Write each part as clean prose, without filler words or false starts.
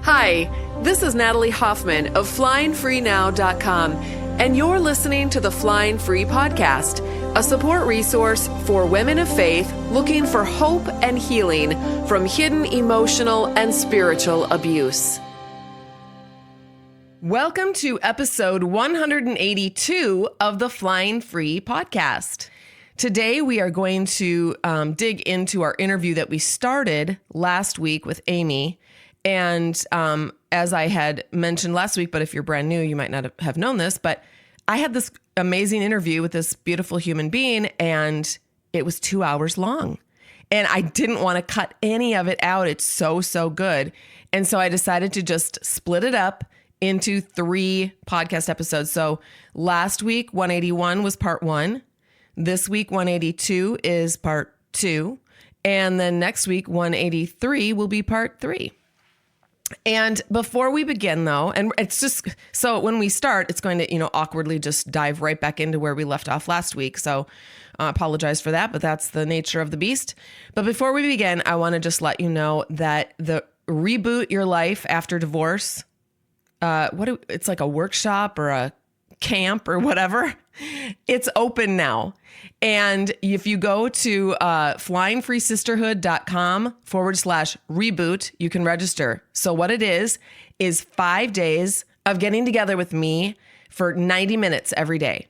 Hi, this is Natalie Hoffman of FlyingFreeNow.com, and you're listening to the Flying Free Podcast, a support resource for women of faith looking for hope and healing from hidden emotional and spiritual abuse. Welcome to episode 182 of the Flying Free Podcast. Today, we are going to dig into our interview that we started last week with Amie. And as I had mentioned last week, but if you're brand new, you might not have known this, but I had this amazing interview with this beautiful human being, and it was 2 hours long. And I didn't want to cut any of it out. It's so good. And so I decided to just split it up into 3 podcast episodes. So last week, 181 was part 1. This week, 182 is part 2. And then next week, 183 will be part 3. And before we begin, though, and it's just, so when we start, it's going to, awkwardly just dive right back into where we left off last week. So I apologize for that, but that's the nature of the beast. But before we begin, I want to just let you know that the Reboot Your Life After Divorce, it's like a workshop or a camp or whatever. It's open now. And if you go to flyingfreesisterhood.com/reboot, you can register. So what it is 5 days of getting together with me for 90 minutes every day,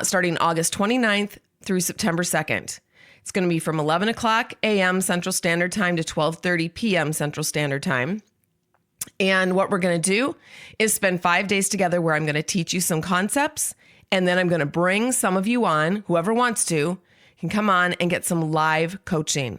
starting August 29th through September 2nd. It's going to be from 11 o'clock a.m. Central Standard Time to 12:30 p.m. Central Standard Time. And what we're going to do is spend 5 days together where I'm going to teach you some concepts. And then I'm going to bring some of you on, whoever wants to, can come on and get some live coaching.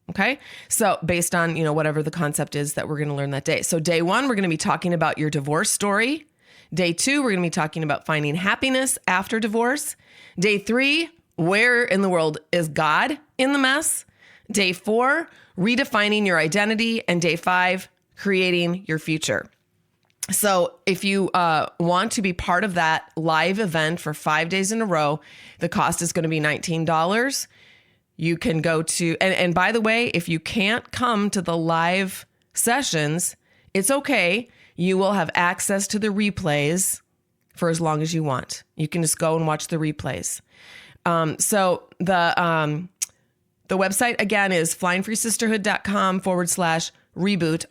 Okay. So based on, whatever the concept is that we're going to learn that day. So day 1, we're going to be talking about your divorce story. Day 2, we're going to be talking about finding happiness after divorce. Day 3, where in the world is God in the mess? Day 4, redefining your identity. And day 5, creating your future. So if you want to be part of that live event for 5 days in a row, the cost is going to be $19. You can go to, and by the way, if you can't come to the live sessions, it's okay. You will have access to the replays for as long as you want. You can just go and watch the replays. So the website again is flyingfreesisterhood.com/reboot,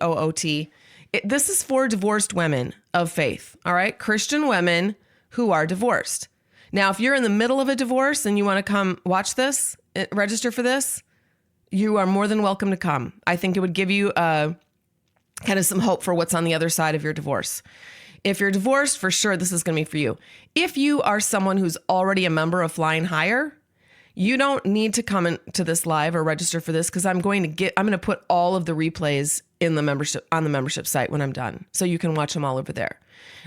REBOOT. This is for divorced women of faith, all right? Christian women who are divorced. Now, if you're in the middle of a divorce and you want to come watch this, register for this, you are more than welcome to come. I think it would give you kind of some hope for what's on the other side of your divorce. If you're divorced, for sure, this is going to be for you. If you are someone who's already a member of Flying Higher, you don't need to come into this live or register for this because I'm going to put all of the replays in the membership on the membership site when I'm done. So you can watch them all over there.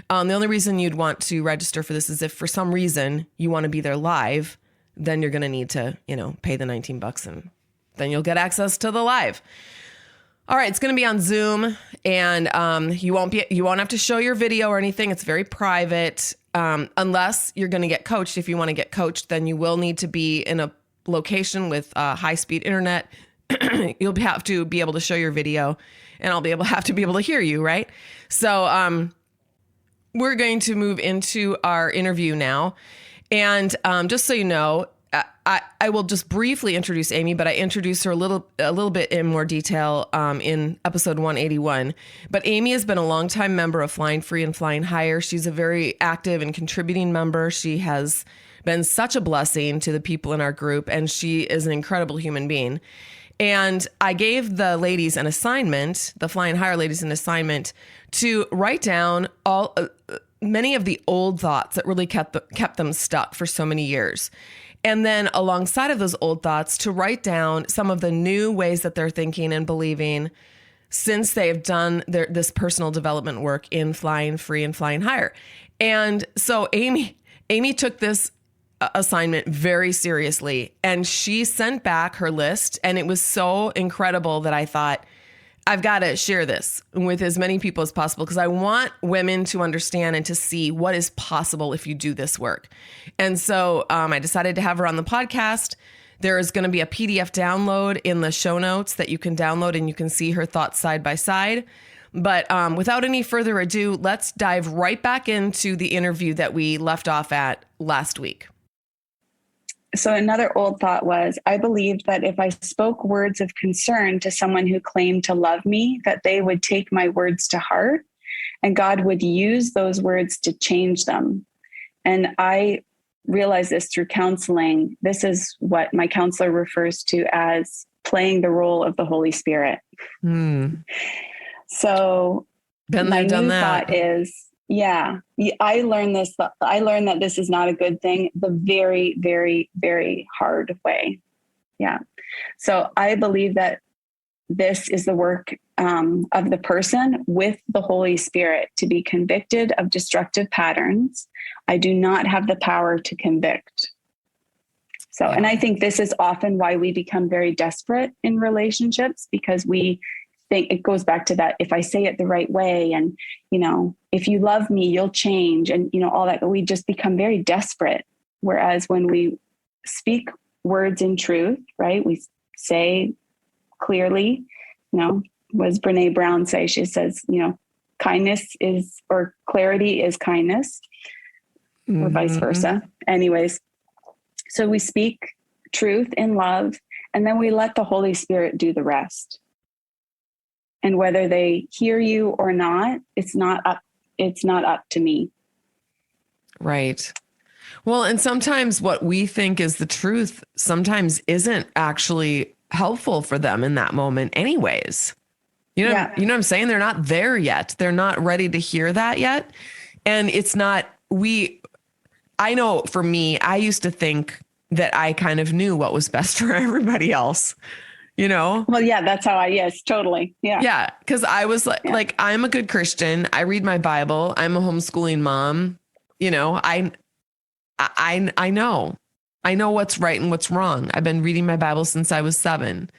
The only reason you'd want to register for this is if for some reason you want to be there live, then you're going to need to, pay the $19 and then you'll get access to the live. All right. It's going to be on Zoom and you won't have to show your video or anything. It's very private. Unless you're going to get coached. If you want to get coached, then you will need to be in a location with high-speed internet. You'll have to be able to show your video, and I'll have to be able to hear you, right? So we're going to move into our interview now. And just so you know, I will just briefly introduce Amie, but I introduced her a little bit in more detail in episode 181. But Amie has been a longtime member of Flying Free and Flying Higher. She's a very active and contributing member. She has been such a blessing to the people in our group, and she is an incredible human being. And I gave the ladies an assignment, the Flying Higher ladies an assignment, to write down many of the old thoughts that really kept them stuck for so many years. And then alongside of those old thoughts, to write down some of the new ways that they're thinking and believing since they have done this personal development work in Flying Free and Flying Higher. And so Amie took this assignment very seriously, and she sent back her list, and it was so incredible that I thought, I've got to share this with as many people as possible because I want women to understand and to see what is possible if you do this work. And so I decided to have her on the podcast There is going to be a PDF download in the show notes that you can download and you can see her thoughts side by side. But without any further ado, let's dive right back into the interview that we left off at last week. So another old thought was, I believed that if I spoke words of concern to someone who claimed to love me, that they would take my words to heart and God would use those words to change them. And I realized this through counseling. This is what my counselor refers to as playing the role of the Holy Spirit. So my new thought is, I learned this. I learned that this is not a good thing the very, very, very hard way. Yeah. So I believe that this is the work of the person with the Holy Spirit to be convicted of destructive patterns. I do not have the power to convict. So, and I think this is often why we become very desperate in relationships, because we think it goes back to that. If I say it the right way, and, if you love me, you'll change, and, all that, we just become very desperate. Whereas when we speak words in truth, right? We say clearly, what does Brene Brown say? She says, kindness is, or clarity is kindness, or vice versa. Anyways, so we speak truth in love, and then we let the Holy Spirit do the rest. And whether they hear you or not, it's not up to me. Right. Well, and sometimes what we think is the truth sometimes isn't actually helpful for them in that moment anyways. You know what I'm saying? They're not there yet. They're not ready to hear that yet. And it's not, I know for me, I used to think that I kind of knew what was best for everybody else, Well, yeah, that's how yes, totally. Yeah. Yeah. Cause I was like, I'm a good Christian. I read my Bible. I'm a homeschooling mom. I know what's right and what's wrong. I've been reading my Bible since I was 7.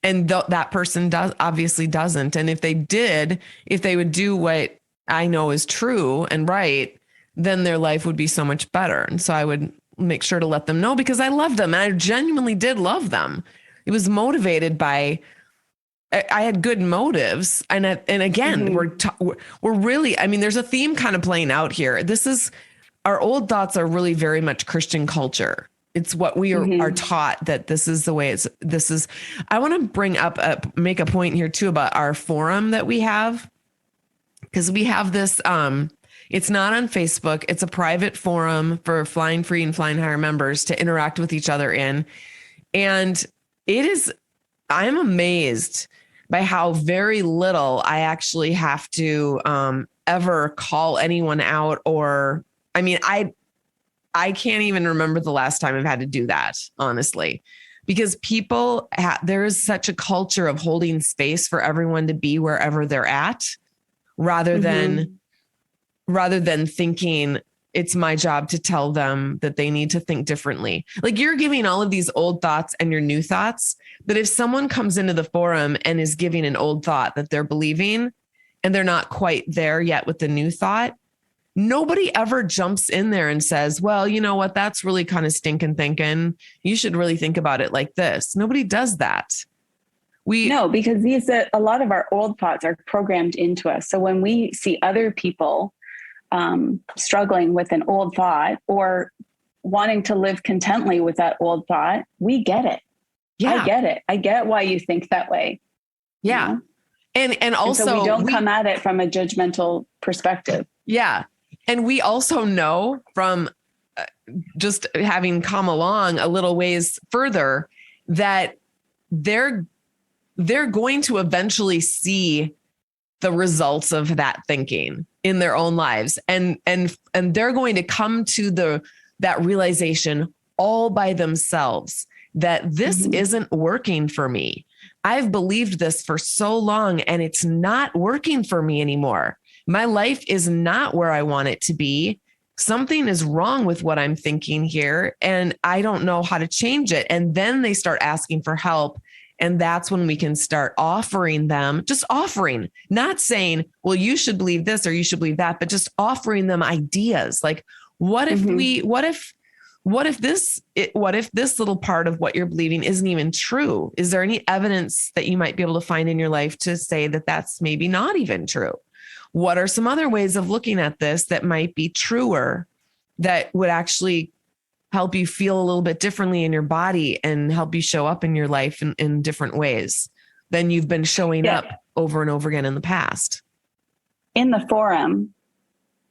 And that person obviously doesn't. And if they would do what I know is true and right, then their life would be so much better. And so I would make sure to let them know, because I loved them. And I genuinely did love them. It was motivated by, I had good motives. And again, we're really, there's a theme kind of playing out here. Our old thoughts are really very much Christian culture. It's what we are taught, that this is the way I want to make a point here too about our forum that we have, because we have this, it's not on Facebook. It's a private forum for Flying Free and Flying Higher members to interact with each other in. And I'm amazed by how very little I actually have to ever call anyone out, or, I can't even remember the last time I've had to do that, honestly, because there is such a culture of holding space for everyone to be wherever they're at, rather than thinking it's my job to tell them that they need to think differently. Like, you're giving all of these old thoughts and your new thoughts, but if someone comes into the forum and is giving an old thought that they're believing and they're not quite there yet with the new thought, nobody ever jumps in there and says, well, you know what, that's really kind of stinking thinking. You should really think about it like this. Nobody does that. No, because a lot of our old thoughts are programmed into us. So when we see other people struggling with an old thought or wanting to live contently with that old thought, we get it. Yeah. I get it. I get why you think that way. Yeah. And also so we don't come at it from a judgmental perspective. Yeah. And we also know from just having come along a little ways further that they're going to eventually see the results of that thinking in their own lives. And they're going to come to that realization all by themselves, that this isn't working for me. I've believed this for so long and it's not working for me anymore. My life is not where I want it to be. Something is wrong with what I'm thinking here, and I don't know how to change it. And then they start asking for help. And that's when we can start offering them, just offering, not saying, well, you should believe this or you should believe that, but just offering them ideas. Like, what if what if this little part of what you're believing isn't even true? Is there any evidence that you might be able to find in your life to say that that's maybe not even true? What are some other ways of looking at this that might be truer, that would actually help you feel a little bit differently in your body and help you show up in your life in different ways than you've been showing up over and over again in the past? In the forum,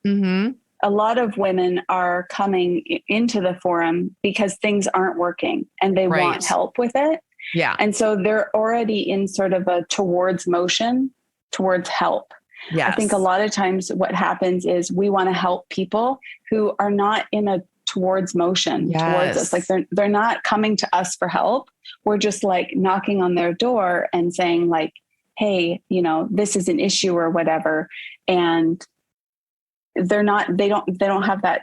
mm-hmm. a lot of women are coming into the forum because things aren't working and they want help with it. Yeah. And so they're already in sort of a towards motion, towards help. Yes. I think a lot of times what happens is we want to help people who are not in a towards motion towards us. Like they're not coming to us for help. We're just like knocking on their door and saying like, hey, you know, this is an issue or whatever. And they don't have that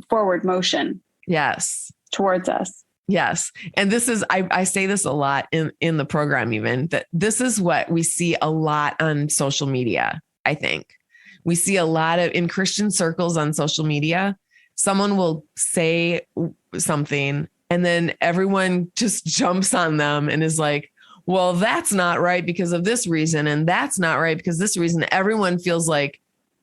forward motion. Yes. Towards us. Yes. And this is, I say this a lot in the program, even that this is what we see a lot on social media. I think we see a lot of in Christian circles on social media, someone will say something and then everyone just jumps on them and is like, well, that's not right because of this reason. And that's not right because this reason. Everyone feels like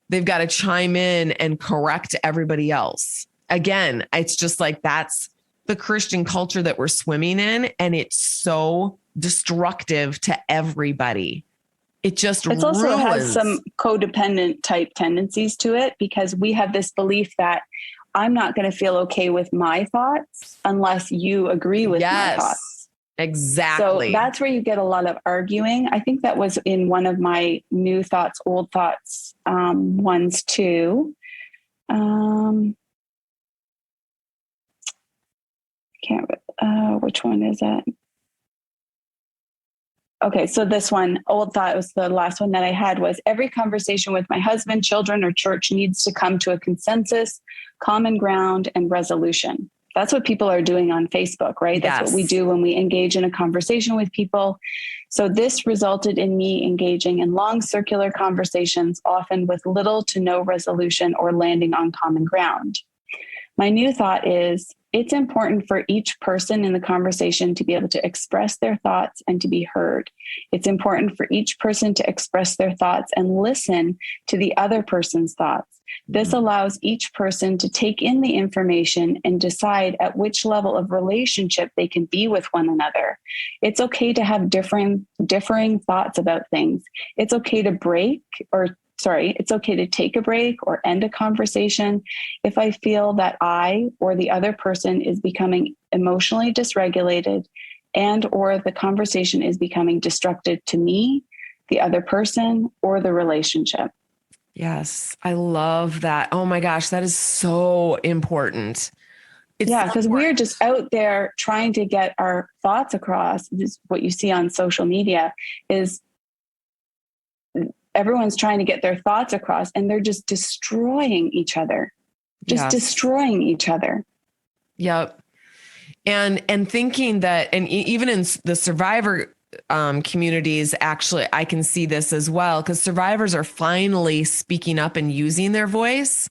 they've got to chime in and correct everybody else. Again, it's just like, that's the Christian culture that we're swimming in. And it's so destructive to everybody. It also has some codependent type tendencies to it because we have this belief that I'm not going to feel okay with my thoughts unless you agree with my thoughts. Exactly. So that's where you get a lot of arguing. I think that was in one of my new thoughts, old thoughts ones too. Which one is it? Okay, so this one, old thought, was the last one that I had, was every conversation with my husband, children, or church needs to come to a consensus, common ground, and resolution. That's what people are doing on Facebook, right? That's what we do when we engage in a conversation with people. So this resulted in me engaging in long circular conversations, often with little to no resolution or landing on common ground. My new thought is, it's important for each person in the conversation to be able to express their thoughts and to be heard. It's important for each person to express their thoughts and listen to the other person's thoughts. This allows each person to take in the information and decide at which level of relationship they can be with one another. It's okay to have differing thoughts about things. It's okay to it's okay to take a break or end a conversation if I feel that I or the other person is becoming emotionally dysregulated and or the conversation is becoming destructive to me, the other person, or the relationship. Yes, I love that. Oh my gosh, that is so important. Because we're just out there trying to get our thoughts across. This, what you see on social media is everyone's trying to get their thoughts across and they're just destroying each other. Destroying each other. Yep. And thinking that, and even in the survivor communities, actually, I can see this as well, because survivors are finally speaking up and using their voice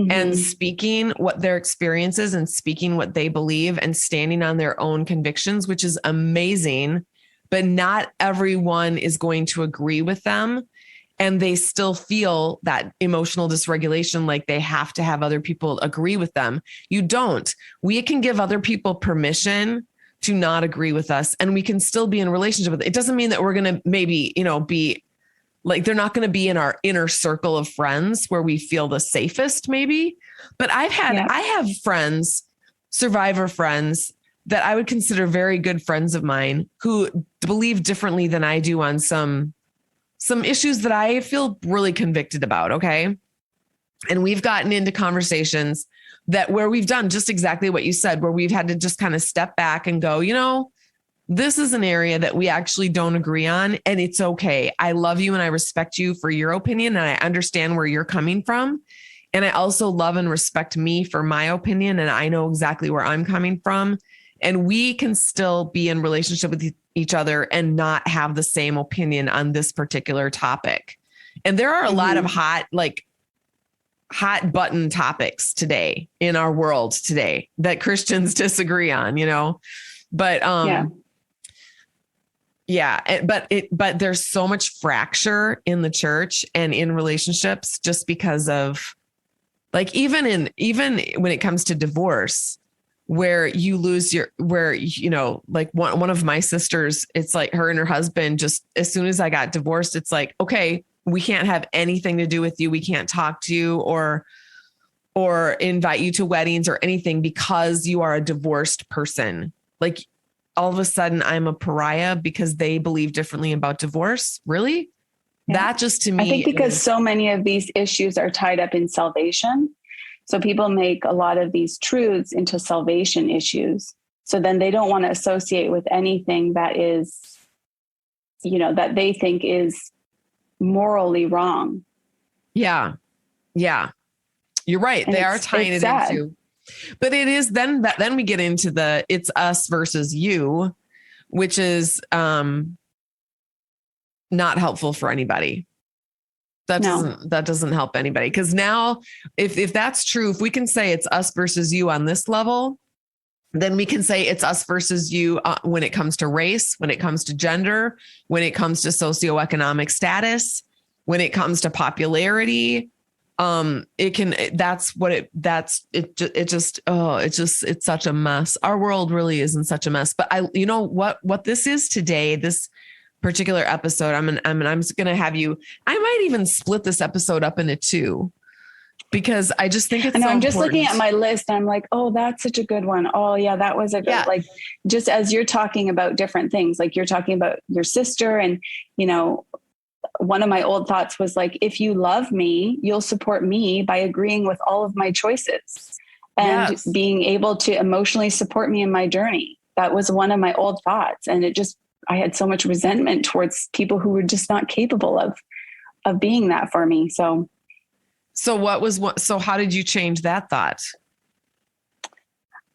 and speaking what their experiences and speaking what they believe and standing on their own convictions, which is amazing. But not everyone is going to agree with them. And they still feel that emotional dysregulation, like they have to have other people agree with them. You don't. We can give other people permission to not agree with us, and we can still be in a relationship with it. It doesn't mean that we're going to maybe, be like, they're not going to be in our inner circle of friends where we feel the safest maybe. But I have friends, survivor friends, that I would consider very good friends of mine who believe differently than I do on some issues that I feel really convicted about. Okay. And we've gotten into conversations where we've done just exactly what you said, where we've had to just kind of step back and go, this is an area that we actually don't agree on, and it's okay. I love you and I respect you for your opinion, and I understand where you're coming from. And I also love and respect me for my opinion, and I know exactly where I'm coming from. And we can still be in relationship with each other and not have the same opinion on this particular topic. And there are a lot of hot, hot button topics today in our world today that Christians disagree on, but, but there's so much fracture in the church and in relationships just because of like, even when it comes to divorce, where you lose like one of my sisters, it's like her and her husband, just as soon as I got divorced, it's like, okay, we can't have anything to do with you. We can't talk to you or invite you to weddings or anything because you are a divorced person. Like all of a sudden I'm a pariah because they believe differently about divorce. Really? Yeah. That just to me, I think because so many of these issues are tied up in salvation. So people make a lot of these truths into salvation issues. So then they don't want to associate with anything that is, that they think is morally wrong. Yeah. Yeah. You're right. And they are tying it sad. Into, but it is then we get into it's us versus you, which is not helpful for anybody. That doesn't help anybody. Because now if that's true, if we can say it's us versus you on this level, then we can say it's us versus you when it comes to race, when it comes to gender, when it comes to socioeconomic status, when it comes to popularity. It's such a mess. Our world really is in such a mess. But what this is today, this particular episode, I'm just going to have you, I might even split this episode up into two, because I just think it's so I'm just important. Looking at my list. I'm like, oh, that's such a good one. Oh yeah, that was a good, like, just as you're talking about different things, like you're talking about your sister and, one of my old thoughts was like, if you love me, you'll support me by agreeing with all of my choices and being able to emotionally support me in my journey. That was one of my old thoughts. And I had so much resentment towards people who were just not capable of being that for me. So how did you change that thought?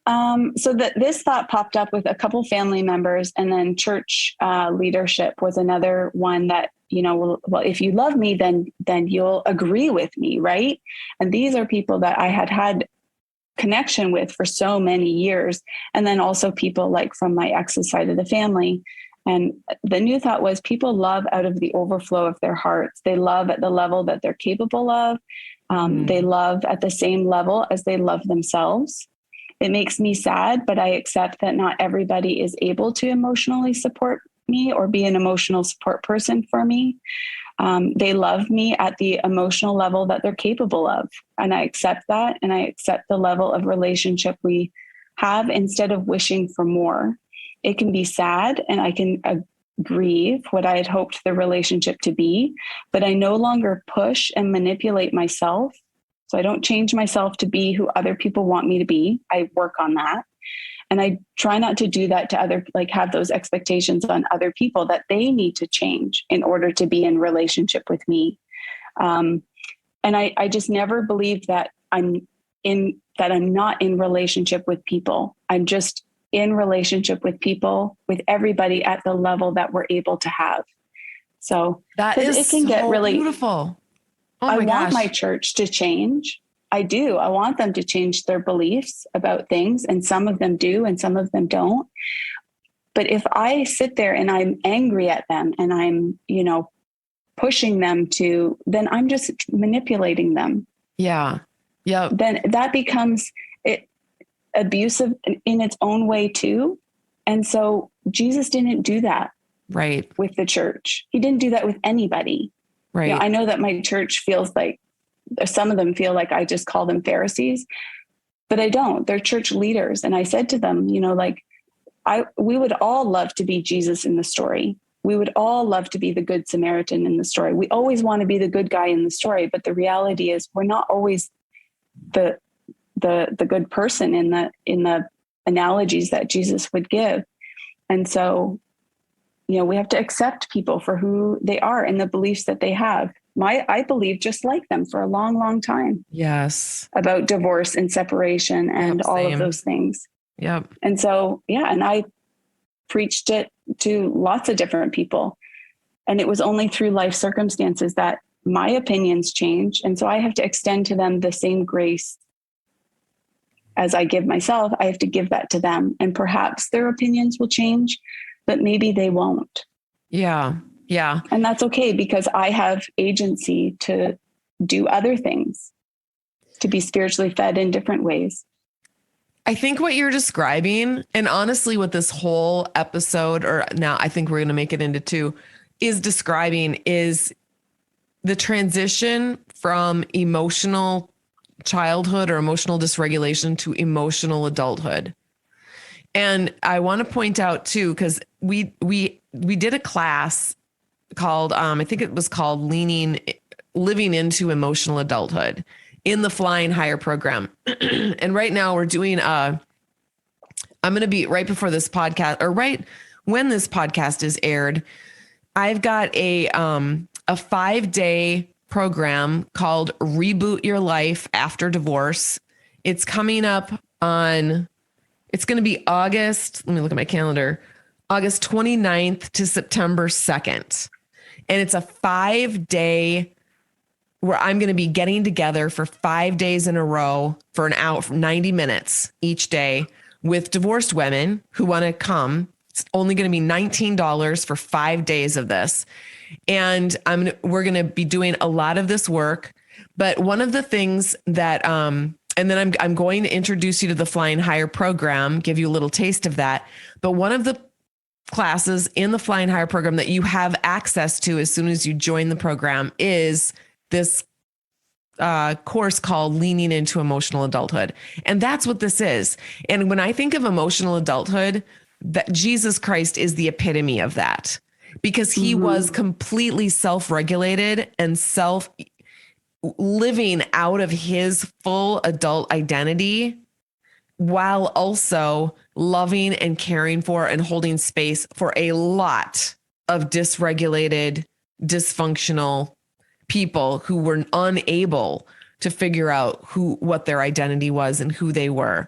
This thought popped up with a couple family members, and then church leadership was another one that, well, if you love me, then you'll agree with me. Right. And these are people that I had connection with for so many years. And then also people like from my ex's side of the family. And the new thought was people love out of the overflow of their hearts. They love at the level that they're capable of. They love at the same level as they love themselves. It makes me sad, but I accept that not everybody is able to emotionally support me or be an emotional support person for me. They love me at the emotional level that they're capable of. And I accept that. And I accept the level of relationship we have instead of wishing for more. It can be sad and I can grieve what I had hoped the relationship to be, but I no longer push and manipulate myself. So I don't change myself to be who other people want me to be. I work on that. And I try not to do that to have those expectations on other people that they need to change in order to be in relationship with me. And I just never believed that I'm not in relationship with people. I'm just in relationship with people, with everybody at the level that we're able to have. So it can get really beautiful. Oh I want my church to change. I do. I want them to change their beliefs about things. And some of them do, and some of them don't. But if I sit there and I'm angry at them and I'm, pushing them then I'm just manipulating them. Yeah. Yeah. Then that becomes abusive in its own way too. And so Jesus didn't do that. Right. With the church. He didn't do that with anybody. Right. I know that my church feels like, some of them feel like I just call them Pharisees, but I don't. They're church leaders. And I said to them, we would all love to be Jesus in the story. We would all love to be the good Samaritan in the story. We always want to be the good guy in the story. But the reality is we're not always the good person in the analogies that Jesus would give. And so, we have to accept people for who they are and the beliefs that they have. I believed just like them for a long, long time. Yes. About divorce and separation and all of those things. Yep. And so, and I preached it to lots of different people. And it was only through life circumstances that my opinions change. And so I have to extend to them the same grace as I give myself. I have to give that to them. And perhaps their opinions will change, but maybe they won't. Yeah. Yeah. And that's okay, because I have agency to do other things, to be spiritually fed in different ways. I think what you're describing, and honestly, what this whole episode, or now I think we're going to make it into two, is describing is the transition from emotional childhood or emotional dysregulation to emotional adulthood. And I want to point out too, because we did a class called, I think it was called Living into Emotional Adulthood in the Flying Higher program. And right now we're doing, I'm going to be right before this podcast, or right when this podcast is aired, I've got a 5-day program called Reboot Your Life After Divorce. It's coming up it's going to be August. Let me look at my calendar. August 29th to September 2nd. And it's a 5-day where I'm going to be getting together for 5 days in a row for an hour, 90 minutes each day with divorced women who want to come. It's only going to be $19 for 5 days of this. And we're going to be doing a lot of this work. But one of the things that, and then I'm going to introduce you to the Flying Higher program, give you a little taste of that. But one of the classes in the Flying Higher program that you have access to as soon as you join the program is this course called Leaning into Emotional Adulthood. And that's what this is. And when I think of emotional adulthood, that Jesus Christ is the epitome of that, because he was completely self-regulated and living out of his full adult identity, while also loving and caring for and holding space for a lot of dysregulated, dysfunctional people who were unable to figure out what their identity was and who they were.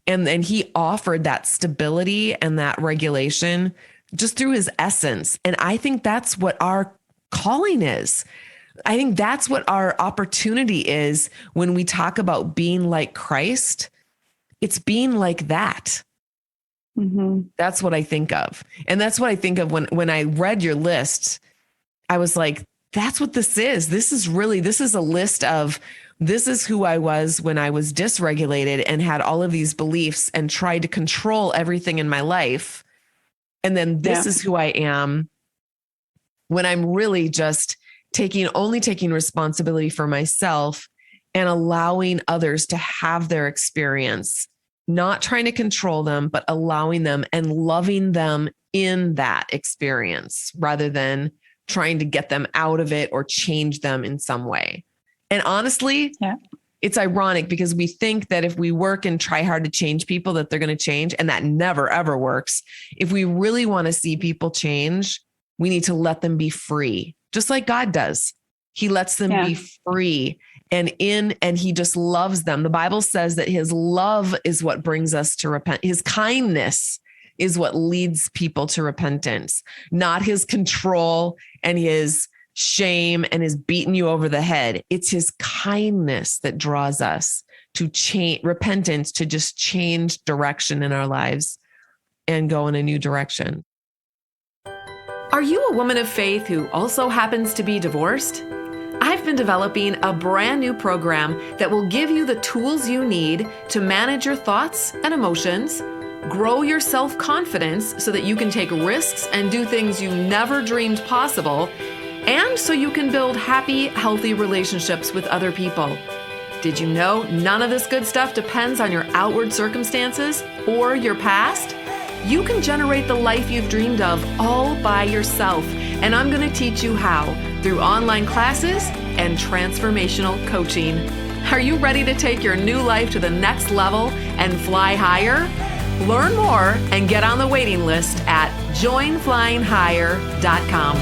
And then he offered that stability and that regulation just through his essence. And I think that's what our calling is. I think that's what our opportunity is when we talk about being like Christ. It's being like that. That's what I think of. And that's what I think of when I read your list. I was like, that's what this is. This is a list of, this is who I was when I was dysregulated and had all of these beliefs and tried to control everything in my life. And then this is who I am when I'm really just only taking responsibility for myself and allowing others to have their experience, not trying to control them, but allowing them and loving them in that experience rather than trying to get them out of it or change them in some way. And honestly, it's ironic because we think that if we work and try hard to change people, that they're going to change. And that never, ever works. If we really want to see people change, we need to let them be free, just like God does. He lets them be free and he just loves them. The Bible says that his love is what brings us to repent. His kindness is what leads people to repentance, not his control and his shame and his beating you over the head. It's his kindness that draws us to change, repentance, to just change direction in our lives and go in a new direction. Are you a woman of faith who also happens to be divorced? I've been developing a brand new program that will give you the tools you need to manage your thoughts and emotions, grow your self-confidence so that you can take risks and do things you never dreamed possible, and so you can build happy, healthy relationships with other people. Did you know none of this good stuff depends on your outward circumstances or your past? You can generate the life you've dreamed of all by yourself, and I'm going to teach you how through online classes and transformational coaching. Are you ready to take your new life to the next level and fly higher? Learn more and get on the waiting list at joinflyinghigher.com.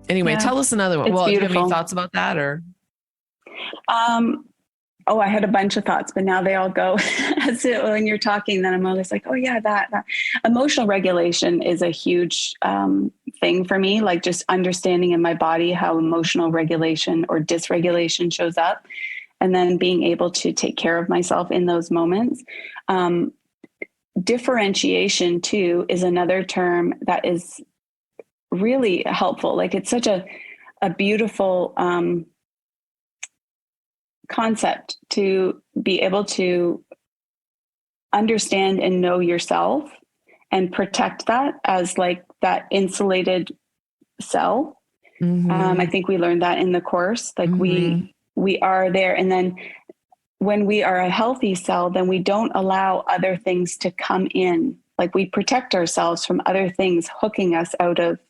Anyway, tell us another one. Well, do you have any thoughts about that, or? I had a bunch of thoughts, but now they all go when you're talking, then I'm always like, oh yeah, that emotional regulation is a huge thing for me. Like just understanding in my body how emotional regulation or dysregulation shows up, and then being able to take care of myself in those moments. Differentiation too is another term that is really helpful. Like it's such a beautiful concept to be able to understand and know yourself and protect that as like that insulated cell. I think we learned that in the course, like we are there. And then when we are a healthy cell, then we don't allow other things to come in. Like we protect ourselves from other things hooking us out of,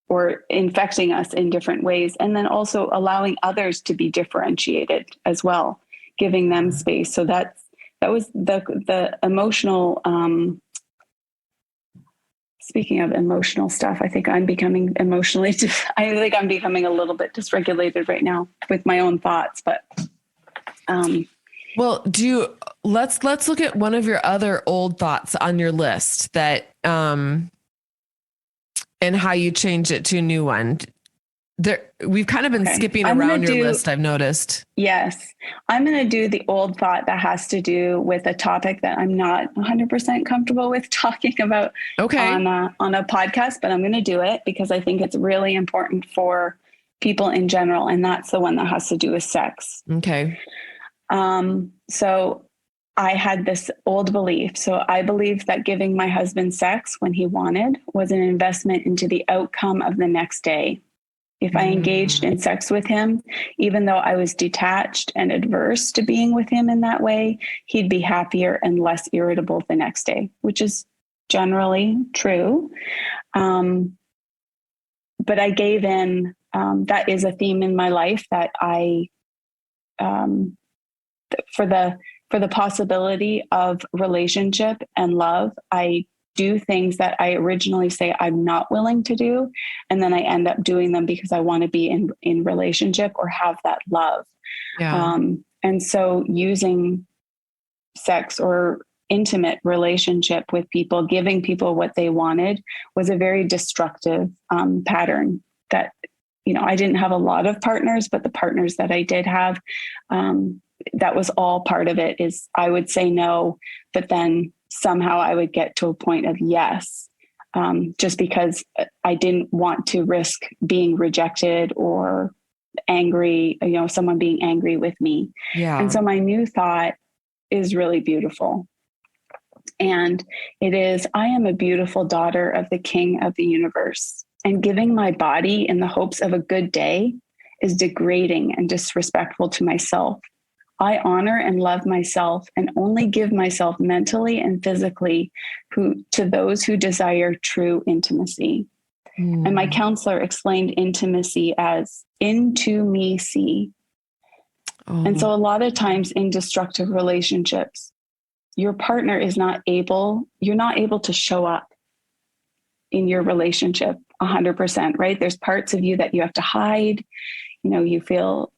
or infecting us in different ways. And then also allowing others to be differentiated as well, giving them space. So that was the emotional, speaking of emotional stuff, I think I'm becoming a little bit dysregulated right now with my own thoughts, but, well, let's look at one of your other old thoughts on your list that, and how you change it to a new one. We've kind of been skipping around your list, I've noticed. Yes. I'm going to do the old thought that has to do with a topic that I'm not 100% comfortable with talking about on a podcast, but I'm going to do it because I think it's really important for people in general. And that's the one that has to do with sex. Okay. So I had this old belief. So I believed that giving my husband sex when he wanted was an investment into the outcome of the next day. If I engaged in sex with him, even though I was detached and adverse to being with him in that way, he'd be happier and less irritable the next day, which is generally true. But I gave in. That is a theme in my life that I, for the possibility of relationship and love, I do things that I originally say I'm not willing to do. And then I end up doing them because I want to be in relationship or have that love. Yeah. And so using sex or intimate relationship with people, giving people what they wanted, was a very destructive pattern that, I didn't have a lot of partners, but the partners that I did have, that was all part of it. Is I would say no, but then somehow I would get to a point of yes, just because I didn't want to risk being rejected or angry, someone being angry with me. Yeah. And so my new thought is really beautiful. And it is, I am a beautiful daughter of the King of the universe, and giving my body in the hopes of a good day is degrading and disrespectful to myself. I honor and love myself and only give myself mentally and physically to those who desire true intimacy. And my counselor explained intimacy as into me see. And so a lot of times in destructive relationships, your partner you're not able to show up in your relationship 100%, right? There's parts of you that you have to hide. You feel,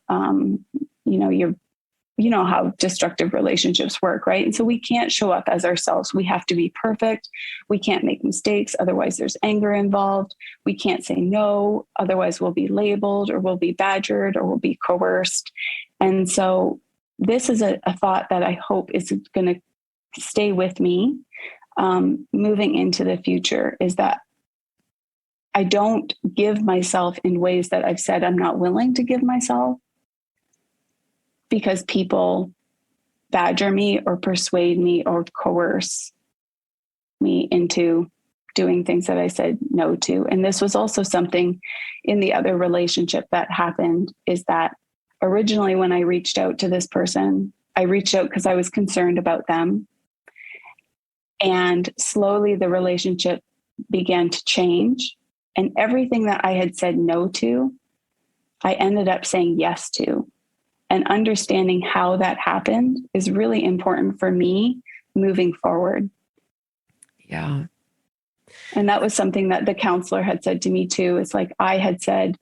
you know how destructive relationships work, right? And so we can't show up as ourselves. We have to be perfect. We can't make mistakes. Otherwise there's anger involved. We can't say no. Otherwise we'll be labeled or we'll be badgered or we'll be coerced. And so this is a thought that I hope is going to stay with me moving into the future, is that I don't give myself in ways that I've said I'm not willing to give myself, because people badger me or persuade me or coerce me into doing things that I said no to. And this was also something in the other relationship that happened, is that originally when I reached out to this person, I reached out because I was concerned about them. And slowly the relationship began to change. And everything that I had said no to, I ended up saying yes to. And understanding how that happened is really important for me moving forward. Yeah. And that was something that the counselor had said to me too. It's like, I had said,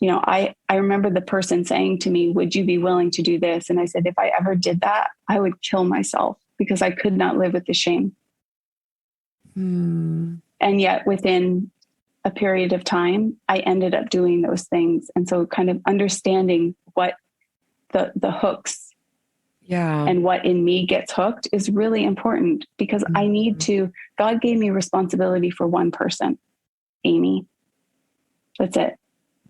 I remember the person saying to me, would you be willing to do this? And I said, if I ever did that, I would kill myself because I could not live with the shame. And yet within a period of time, I ended up doing those things. And so kind of understanding what the hooks and what in me gets hooked is really important, because I need to, God gave me responsibility for one person, Amie. That's it.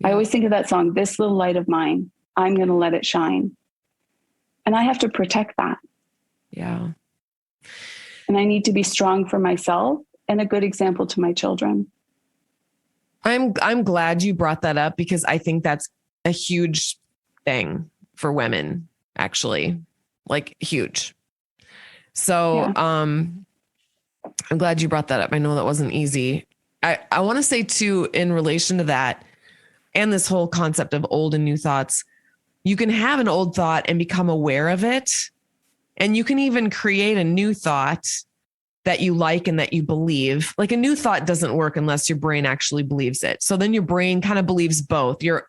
I always think of that song, This Little Light of Mine, I'm going to let it shine. And I have to protect that. Yeah. And I need to be strong for myself and a good example to my children. I'm glad you brought that up, because I think that's a huge thing for women, actually, like huge. So, I'm glad you brought that up. I know that wasn't easy. I want to say too, in relation to that, and this whole concept of old and new thoughts, you can have an old thought and become aware of it. And you can even create a new thought that you like and that you believe. Like, a new thought doesn't work unless your brain actually believes it. So then your brain kind of believes both. Your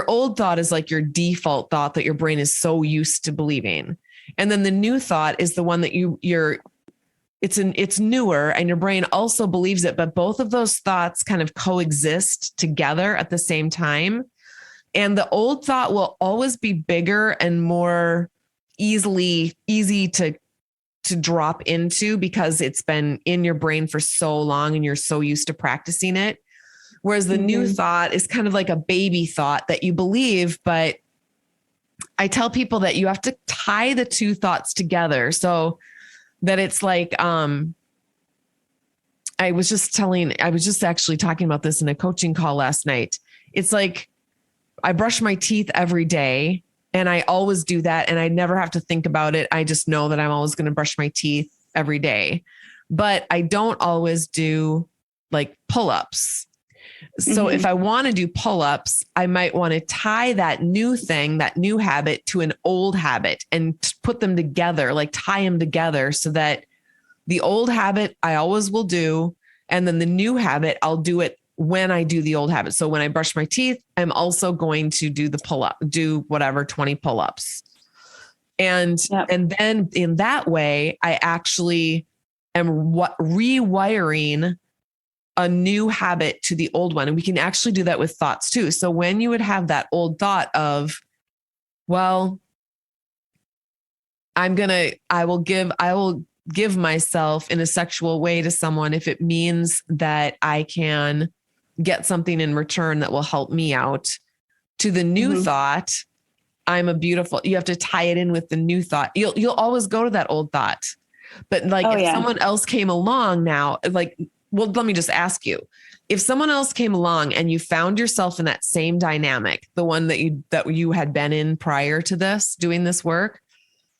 old thought is like your default thought that your brain is so used to believing. And then the new thought is the one that it's newer and your brain also believes it, but both of those thoughts kind of coexist together at the same time. And the old thought will always be bigger and more easy to drop into, because it's been in your brain for so long and you're so used to practicing it. Whereas the new thought is kind of like a baby thought that you believe, but I tell people that you have to tie the two thoughts together. So that it's like, I was just actually talking about this in a coaching call last night. It's like, I brush my teeth every day and I always do that. And I never have to think about it. I just know that I'm always going to brush my teeth every day, but I don't always do like pull-ups. So if I want to do pull-ups, I might want to tie that new thing, that new habit, to an old habit and put them together, like tie them together, so that the old habit I always will do. And then the new habit, I'll do it when I do the old habit. So when I brush my teeth, I'm also going to do the pull-up, do whatever, 20 pull-ups. And then in that way, I actually am rewiring a new habit to the old one. And we can actually do that with thoughts too. So when you would have that old thought of, well, I will give myself in a sexual way to someone if it means that I can get something in return that will help me out, to the new thought, you have to tie it in with the new thought. You'll always go to that old thought. But like, if someone else came along now, like, well, let me just ask you, if someone else came along and you found yourself in that same dynamic, the one that you had been in prior to this, doing this work,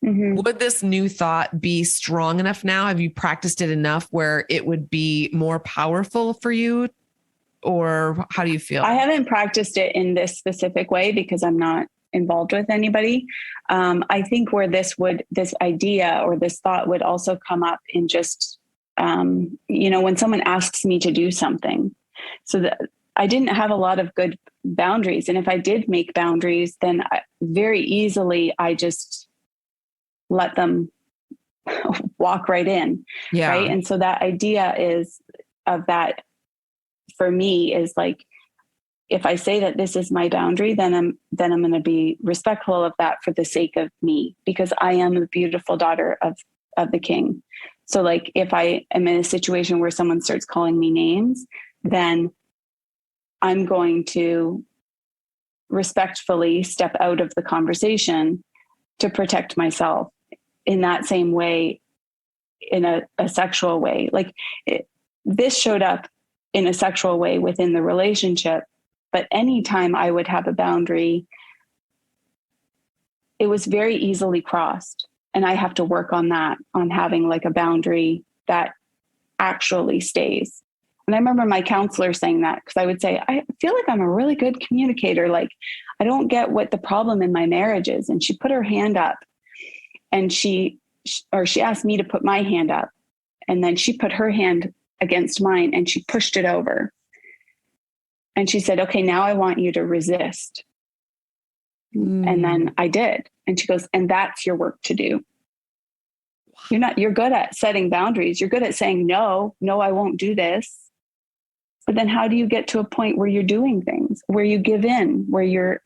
would this new thought be strong enough now? Have you practiced it enough where it would be more powerful for you? Or how do you feel? I haven't practiced it in this specific way because I'm not involved with anybody. I think where this idea or this thought would also come up in just, when someone asks me to do something, so that I didn't have a lot of good boundaries. And if I did make boundaries, then very easily I just let them walk right in. Yeah. Right. And so that idea of that for me is like, if I say that this is my boundary, then I'm going to be respectful of that for the sake of me, because I am the beautiful daughter of the King. So like, if I am in a situation where someone starts calling me names, then I'm going to respectfully step out of the conversation to protect myself in that same way, in a sexual way. Like this showed up in a sexual way within the relationship, but anytime I would have a boundary, it was very easily crossed. And I have to work on that, on having like a boundary that actually stays. And I remember my counselor saying that, because I would say, I feel like I'm a really good communicator. Like, I don't get what the problem in my marriage is. And she put her hand up and she asked me to put my hand up. And then she put her hand against mine and she pushed it over. And she said, okay, now I want you to resist. And then I did. And she goes, and that's your work to do. You're good at setting boundaries. You're good at saying, no, I won't do this. But then how do you get to a point where you're doing things, where you give in, where you're,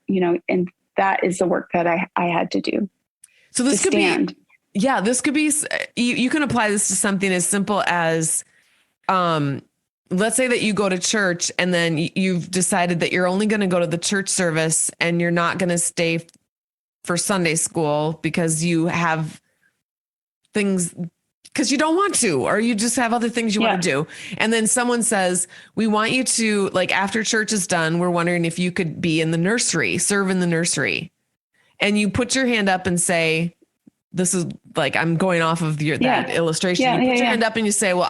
and that is the work that I had to do. So this could be, this could be, you can apply this to something as simple as, let's say that you go to church and then you've decided that you're only going to go to the church service and you're not going to stay for Sunday school because you have things because you don't want to, or you just have other things you want to do. And then someone says, we want you to, like, after church is done, we're wondering if you could be in the nursery, serve in the nursery. And you put your hand up and say, this is like, I'm going off of that illustration. You put your hand up and you say, well,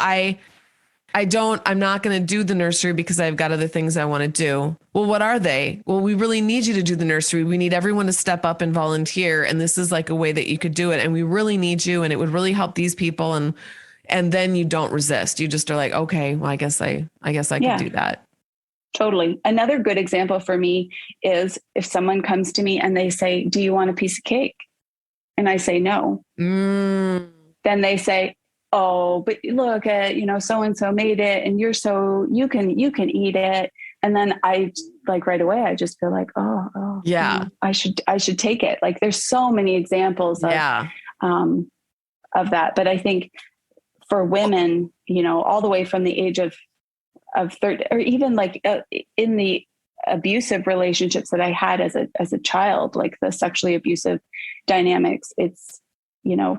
I'm not going to do the nursery because I've got other things I want to do. Well, what are they? Well, we really need you to do the nursery. We need everyone to step up and volunteer. And this is like a way that you could do it. And we really need you. And it would really help these people. And then you don't resist. You just are like, okay, well, I guess I could do that. Totally. Another good example for me is if someone comes to me and they say, do you want a piece of cake? And I say, no. Then they say, oh, but look at, so-and-so made it and you can eat it. And then I like right away, I just feel like, I should take it. Like there's so many examples of that. But I think for women, all the way from the age of 30, or even like in the abusive relationships that I had as a child, like the sexually abusive dynamics, it's,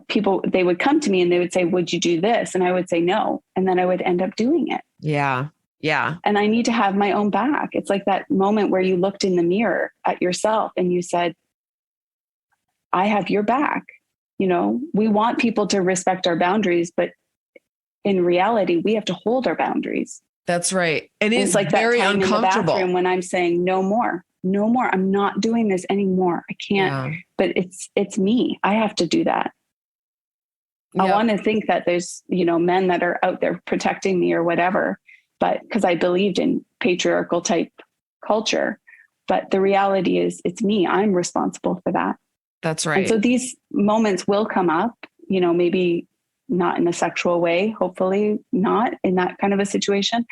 people, they would come to me and they would say, would you do this? And I would say no. And then I would end up doing it. Yeah. Yeah. And I need to have my own back. It's like that moment where you looked in the mirror at yourself and you said, I have your back. We want people to respect our boundaries, but in reality, we have to hold our boundaries. That's right. And it's like very that time uncomfortable in the bathroom when I'm saying no more. I'm not doing this anymore. I can't, but it's me. I have to do that. Yep. I want to think that there's, men that are out there protecting me or whatever, but because I believed in patriarchal type culture, but the reality is it's me. I'm responsible for that. That's right. And so these moments will come up, maybe not in a sexual way, hopefully not in that kind of a situation,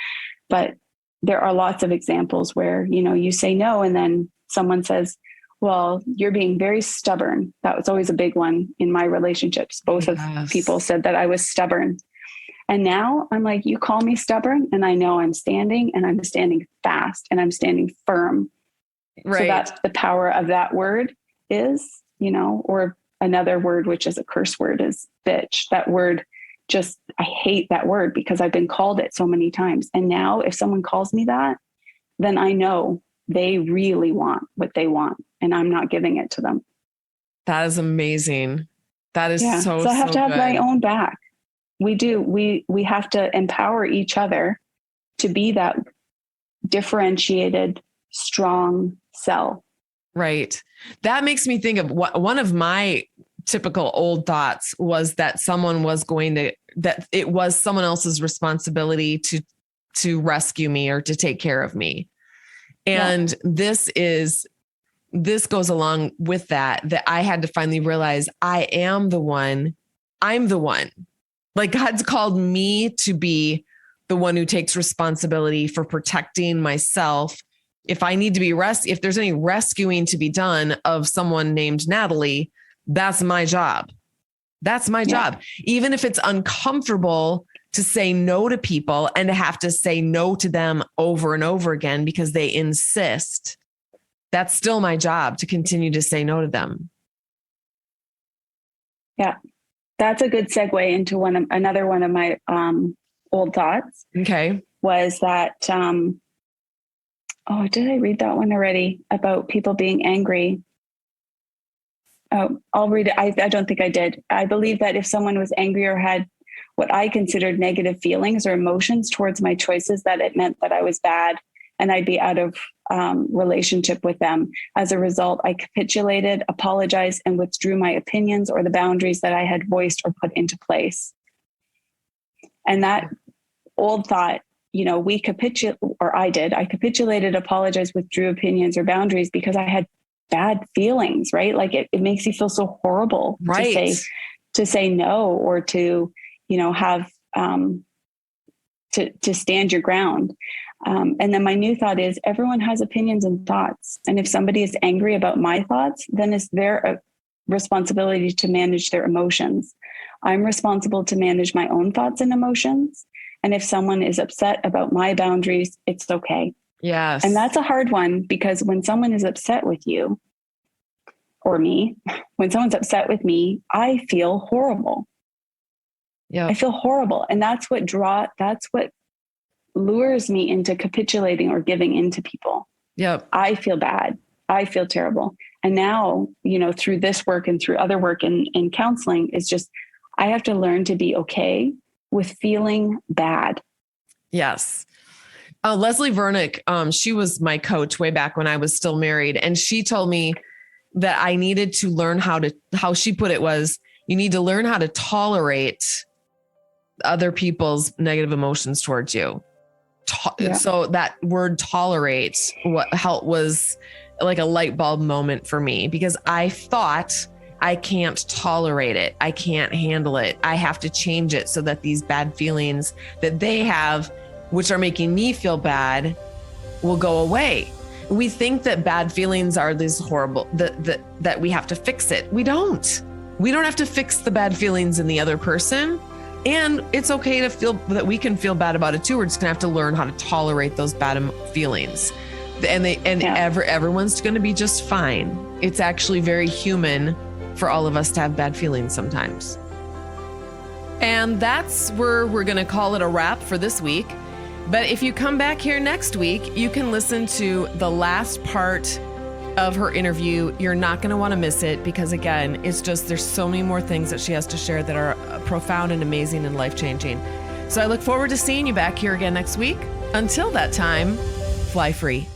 but there are lots of examples where, you say no, and then someone says, well, you're being very stubborn. That was always a big one in my relationships. Both of people said that I was stubborn. And now I'm like, you call me stubborn, and I know I'm standing, and I'm standing fast, and I'm standing firm. Right. So that's the power of that word is, or another word, which is a curse word, is bitch. That word I hate that word because I've been called it so many times. And now if someone calls me that, then I know they really want what they want and I'm not giving it to them. That is amazing. That is so I have to have good. my own back. We do. We have to empower each other to be that differentiated, strong self. Right. That makes me think of one of my typical old thoughts was that that it was someone else's responsibility to rescue me or to take care of me. And this goes along with that I had to finally realize I'm the one. Like God's called me to be the one who takes responsibility for protecting myself. If I need to be if there's any rescuing to be done of someone named Natalie, that's my job. That's my job. Even if it's uncomfortable to say no to people and to have to say no to them over and over again because they insist, that's still my job to continue to say no to them. Yeah. That's a good segue into another one of my old thoughts. Okay. Was that, did I read that one already about people being angry? Oh, I'll read it. I don't think I did. I believe that if someone was angry or had what I considered negative feelings or emotions towards my choices, that it meant that I was bad and I'd be out of relationship with them. As a result, I capitulated, apologized, and withdrew my opinions or the boundaries that I had voiced or put into place. And that old thought we I capitulated, apologized, withdrew opinions or boundaries because I had bad feelings, right? Like it makes you feel so horrible to say no, or to, have, to stand your ground. And then my new thought is everyone has opinions and thoughts. And if somebody is angry about my thoughts, then it's their responsibility to manage their emotions. I'm responsible to manage my own thoughts and emotions. And if someone is upset about my boundaries, it's okay. Yes. And that's a hard one, because when someone is upset with you or me, when someone's upset with me, I feel horrible. Yeah. I feel horrible. And that's what lures me into capitulating or giving into people. Yep. I feel bad. I feel terrible. And now, through this work and through other work in counseling, is just, I have to learn to be okay with feeling bad. Yes. Leslie Vernick, she was my coach way back when I was still married. And she told me that I needed to learn how she put it was, you need to learn how to tolerate other people's negative emotions towards you. So that word tolerate was like a light bulb moment for me, because I thought I can't tolerate it. I can't handle it. I have to change it so that these bad feelings that they have, which are making me feel bad, will go away. We think that bad feelings are this horrible, that we have to fix it. We don't. We don't have to fix the bad feelings in the other person. And it's okay to feel that we can feel bad about it too. We're just gonna have to learn how to tolerate those bad feelings. Everyone's going to be just fine. It's actually very human for all of us to have bad feelings sometimes. And that's where we're going to call it a wrap for this week. But if you come back here next week, you can listen to the last part of her interview. You're not going to want to miss it, because again, it's just, there's so many more things that she has to share that are profound and amazing and life-changing. So I look forward to seeing you back here again next week. Until that time, fly free.